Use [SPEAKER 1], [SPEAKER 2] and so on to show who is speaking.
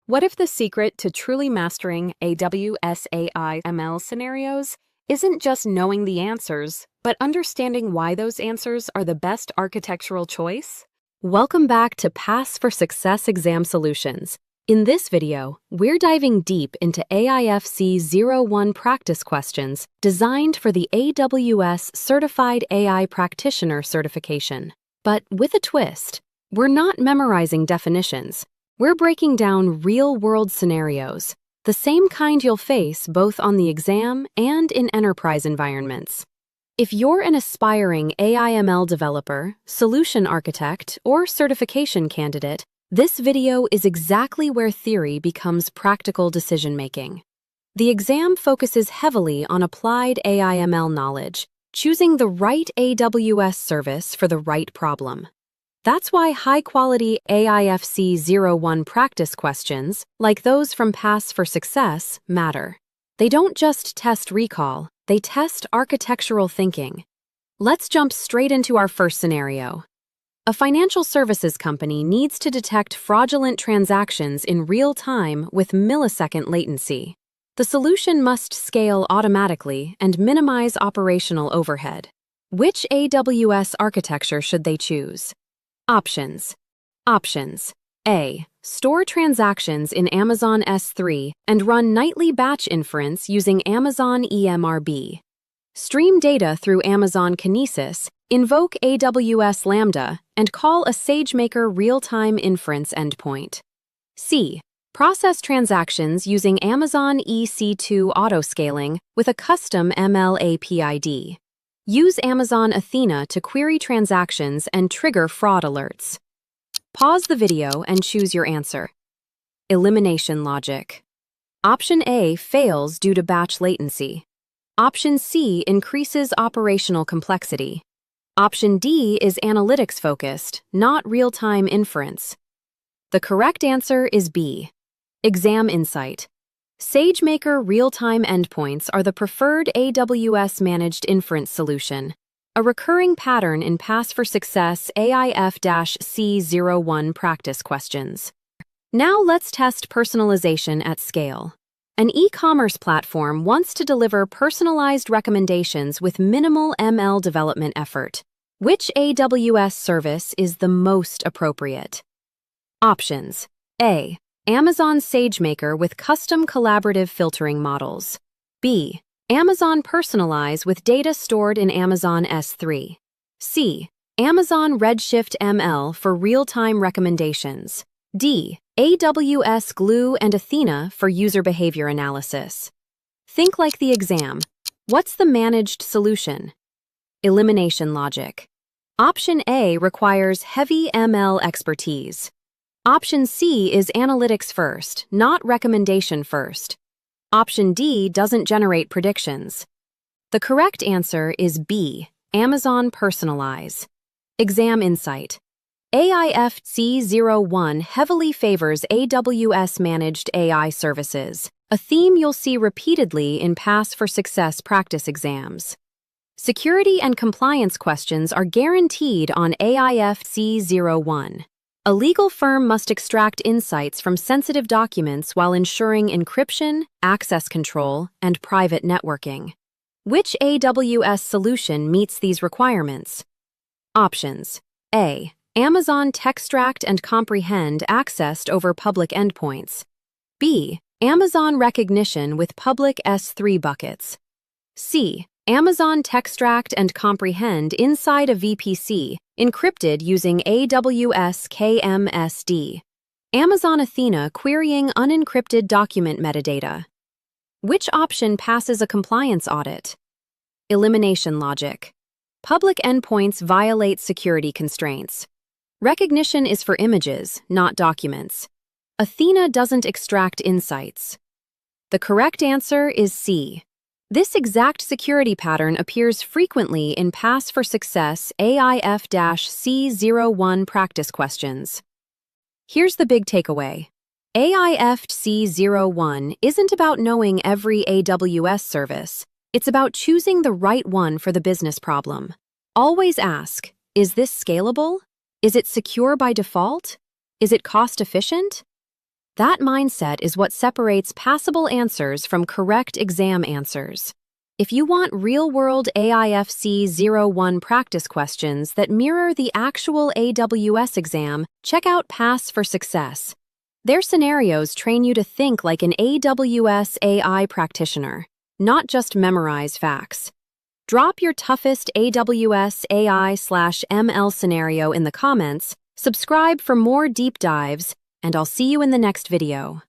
[SPEAKER 1] What if the secret to truly mastering AWS AI ML scenarios isn't just knowing the answers, but understanding why those answers are the best architectural choice? Welcome back to Pass for Success Exam Solutions. In this video, we're diving deep into AIF-C01 practice questions designed for the AWS Certified AI Practitioner certification. But with a twist, we're not memorizing definitions. We're breaking down real-world scenarios, the same kind you'll face both on the exam and in enterprise environments. If you're an aspiring AI/ML developer, solution architect, or certification candidate, this video is exactly where theory becomes practical decision-making. The exam focuses heavily on applied AI/ML knowledge, choosing the right AWS service for the right problem. That's why high-quality AIF-C01 practice questions, like those from Pass for Success, matter. They don't just test recall, they test architectural thinking. Let's jump straight into our first scenario. A financial services company needs to detect fraudulent transactions in real time with millisecond latency. The solution must scale automatically and minimize operational overhead. Which AWS architecture should they choose? Options. A. Store transactions in Amazon S3 and run nightly batch inference using Amazon EMRB. Stream data through Amazon Kinesis, invoke AWS Lambda, and call a SageMaker real-time inference endpoint. C. Process transactions using Amazon EC2 autoscaling with a custom ML APID. Use Amazon Athena to query transactions and trigger fraud alerts. Pause the video and choose your answer. Elimination logic. Option A fails due to batch latency. Option C increases operational complexity. Option D is analytics-focused, not real-time inference. The correct answer is B. Exam insight. SageMaker real-time endpoints are the preferred AWS-managed inference solution, a recurring pattern in Pass for Success AIF-C01 practice questions. Now let's test personalization at scale. An e-commerce platform wants to deliver personalized recommendations with minimal ML development effort. Which AWS service is the most appropriate? Options. A. Amazon SageMaker with custom collaborative filtering models. B. Amazon Personalize with data stored in Amazon S3. C. Amazon Redshift ML for real-time recommendations. D. AWS Glue and Athena for user behavior analysis. Think like the exam. What's the managed solution? Elimination logic. Option A requires heavy ML expertise. Option C is analytics first, not recommendation first. Option D doesn't generate predictions. The correct answer is B, Amazon Personalize. Exam insight. AIF-C01 heavily favors AWS-managed AI services, a theme you'll see repeatedly in Pass for Success practice exams. Security and compliance questions are guaranteed on AIF-C01. A legal firm must extract insights from sensitive documents while ensuring encryption, access control, and private networking. Which AWS solution meets these requirements? Options. A. Amazon Textract and Comprehend accessed over public endpoints. B. Amazon Recognition with public S3 buckets. C. Amazon Textract and Comprehend inside a VPC, encrypted using AWS KMS. Amazon Athena querying unencrypted document metadata. Which option passes a compliance audit? Elimination logic. Public endpoints violate security constraints. Recognition is for images, not documents. Athena doesn't extract insights. The correct answer is C. This exact security pattern appears frequently in Pass for Success AIF-C01 practice questions. Here's the big takeaway. AIF-C01 isn't about knowing every AWS service. It's about choosing the right one for the business problem. Always ask, is this scalable? Is it secure by default? Is it cost efficient? That mindset is what separates passable answers from correct exam answers. If you want real-world AIF-C01 practice questions that mirror the actual AWS exam, check out Pass for Success. Their scenarios train you to think like an AWS AI practitioner, not just memorize facts. Drop your toughest AWS AI/ML scenario in the comments, subscribe for more deep dives, and I'll see you in the next video.